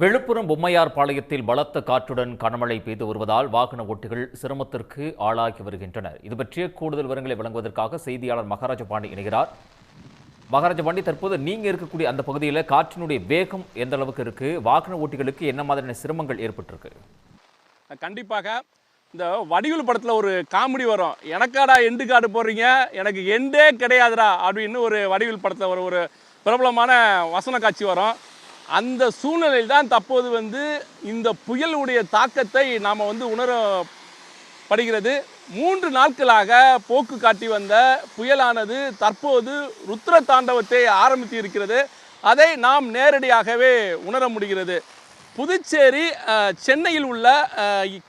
விழுப்புரம் பொம்மையார் பாளையத்தில் பலத்த காற்றுடன் கனமழை பெய்து வருவதால் வாகன ஓட்டிகள் சிரமத்திற்கு ஆளாகி வருகின்றனர். இது பற்றிய கூடுதல் விவரங்களை வழங்குவதற்காக செய்தியாளர் மகாராஜ பாண்டி இணைகிறார். மகாராஜ பாண்டி, தற்போது நீங்க இருக்கக்கூடிய அந்த பகுதியில் காற்றினுடைய வேகம் எந்த அளவுக்கு இருக்கு? வாகன ஓட்டிகளுக்கு என்ன மாதிரியான சிரமங்கள் ஏற்பட்டிருக்கு? கண்டிப்பாக இந்த வடிவில் படத்தில் ஒரு காமெடி வரும், எனக்காடா எண்டு காடு போடுறீங்க, எனக்கு எண்டே கிடையாதுடா அப்படின்னு ஒரு வடிவில் படத்தில் ஒரு பிரபலமான வசன காட்சி வரும். அந்த சூழ்நிலையில் தான் தற்போது இந்த புயலுடைய தாக்கத்தை நாம் உணரப்படுகிறது. 3 நாட்களாக போக்கு காட்டி வந்த புயலானது தற்போது ருத்ர தாண்டவத்தை ஆரம்பித்து இருக்கிறது. அதை நாம் நேரடியாகவே உணர முடிகிறது. புதுச்சேரி சென்னையில் உள்ள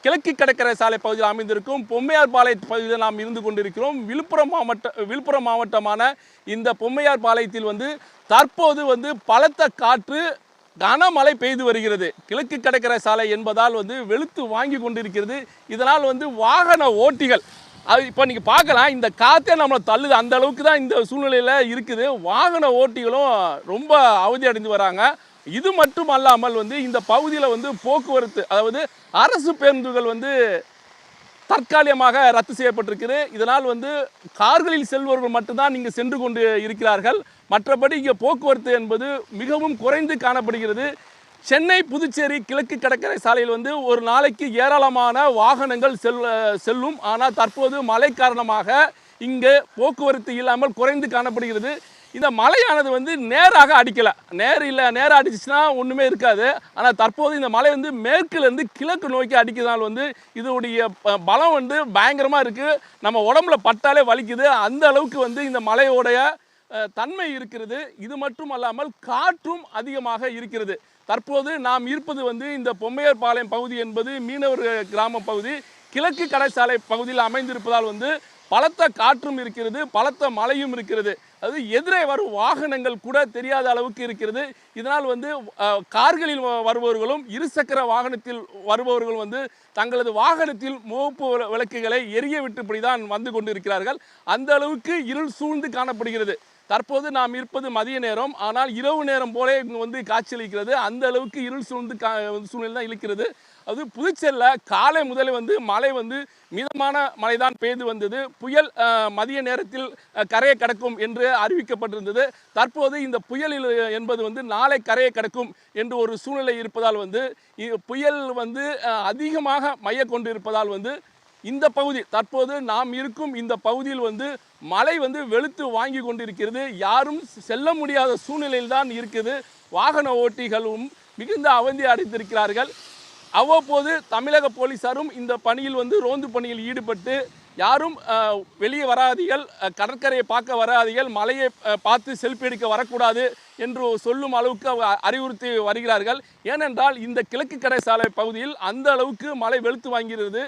கிழக்கு கடற்கரை சாலை பகுதியில் அமைந்திருக்கும் பொம்மையார் பாளைய பகுதியில் நாம் இருந்து கொண்டிருக்கிறோம். விழுப்புரம் மாவட்டமான இந்த பொம்மையார் பாளையத்தில் தற்போது பலத்த காற்று கனமழை பெய்து வருகிறது. கிழக்கு கடற்கரை சாலை என்பதால் வெளுத்து வாங்கி கொண்டிருக்கிறது. இதனால் வாகன ஓட்டிகள் இப்போ நீங்கள் பார்க்கலாம், இந்த காற்றே நம்மளை தள்ளுது, அந்த அளவுக்கு தான் இந்த சூழ்நிலையில் இருக்குது. வாகன ஓட்டிகளும் ரொம்ப அவதி அடைந்து வராங்க. இது மட்டும் அல்லாமல் இந்த பகுதியில் போக்குவரத்து, அதாவது அரசு பேருந்துகள் தற்காலிகமாக ரத்து செய்யப்பட்டிருக்குது. இதனால் கார்களில் செல்பவர்கள் மட்டும்தான் இங்கே சென்று கொண்டு இருக்கிறார்கள். மற்றபடி இங்கே போக்குவரத்து என்பது மிகவும் குறைந்து காணப்படுகிறது. சென்னை புதுச்சேரி கிழக்கு கடற்கரை சாலையில் ஒரு நாளைக்கு ஏராளமான வாகனங்கள் செல்லும். ஆனால் தற்போது மழை காரணமாக இங்கே போக்குவரத்து இல்லாமல் குறைந்து காணப்படுகிறது. இந்த மழையானது நேராக அடிக்கலை, நேராக அடிச்சுன்னா ஒன்றுமே இருக்காது. ஆனால் தற்போது இந்த மழை மேற்குலேருந்து கிழக்கு நோக்கி அடிக்கிறதுனால இதோடைய பலம் பயங்கரமாக இருக்குது. நம்ம உடம்புல பட்டாலே வலிக்குது, அந்த அளவுக்கு இந்த மழையோடைய தன்மை இருக்கிறது. இது மட்டும் அல்லாமல் காற்றும் அதிகமாக இருக்கிறது. தற்போது நாம் இருப்பது இந்த பொம்மையார் பாளையம் பகுதி என்பது மீனவர் கிராம பகுதி. கிழக்கு கடற்சாலை பகுதியில் அமைந்திருப்பதால் பலத்த காற்றும் இருக்கிறது, பலத்த மழையும் இருக்கிறது. அது எதிரே வரும் வாகனங்கள் கூட தெரியாத அளவுக்கு இருக்கிறது. இதனால் கார்களில் வருபவர்களும் இருசக்கர வாகனத்தில் வருபவர்களும் தங்களது வாகனத்தில் முகப்பு விளக்குகளை எரிய விட்டுப்படி தான் வந்து கொண்டிருக்கிறார்கள். அந்த அளவுக்கு இருள் சூழ்ந்து காணப்படுகிறது. தற்போது நாம் இருப்பது மதிய நேரம், ஆனால் இரவு நேரம் போலே இங்கே காட்சியளிக்கிறது. அந்த அளவுக்கு இருள் சூழ்ந்து சூழ்நிலை தான் இருக்கிறது. அது புதுச்சேரியில் காலை முதலே மழை மிதமான மழை தான் பெய்து வந்தது. புயல் மதிய நேரத்தில் கரையை கடக்கும் என்று அறிவிக்கப்பட்டிருந்தது. தற்போது இந்த புயலில் என்பது நாளை கரையை கடக்கும் என்று ஒரு சூழ்நிலை இருப்பதால் புயல் அதிகமாக மைய கொண்டு இருப்பதால் இந்த பகுதி, தற்போது நாம் இருக்கும் இந்த பகுதியில் மழை வெளுத்து வாங்கி கொண்டிருக்கிறது. யாரும் செல்ல முடியாத சூழ்நிலையில் தான் இருக்குது. வாகன ஓட்டிகளும் மிகுந்த அவதி அடைந்திருக்கிறார்கள். அவ்வப்போது தமிழக போலீசாரும் இந்த பணியில் ரோந்து பணியில் ஈடுபட்டு யாரும் வெளியே வராதீர்கள், கடற்கரையை பார்க்க வராதீர்கள், மலையை பார்த்து செல்ஃபி எடுக்க வரக்கூடாது என்று சொல்லும் அளவுக்கு அறிவுறுத்தி வருகிறார்கள். ஏனென்றால் இந்த கிழக்கு கடை சாலை பகுதியில் அந்த அளவுக்கு மழை வெளுத்து வாங்கிறது.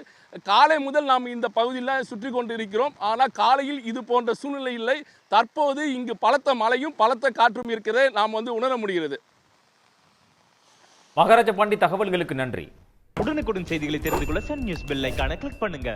காலை முதல் நாம் இந்த பகுதியில் சுற்றி கொண்டு இருக்கிறோம். ஆனால் காலையில் இது போன்ற சூழ்நிலை இல்லை. தற்போது இங்கு பலத்த மழையும் பலத்த காற்றும் இருக்கிறதை நாம் உணர முடிகிறது. மகாராஜ பாண்டி, தகவல்களுக்கு நன்றி. உடனுக்குடன் செய்திகளை தெரிந்து கொள்ள சன் நியூஸ் பெல் ஐகானை கிளிக் பண்ணுங்க.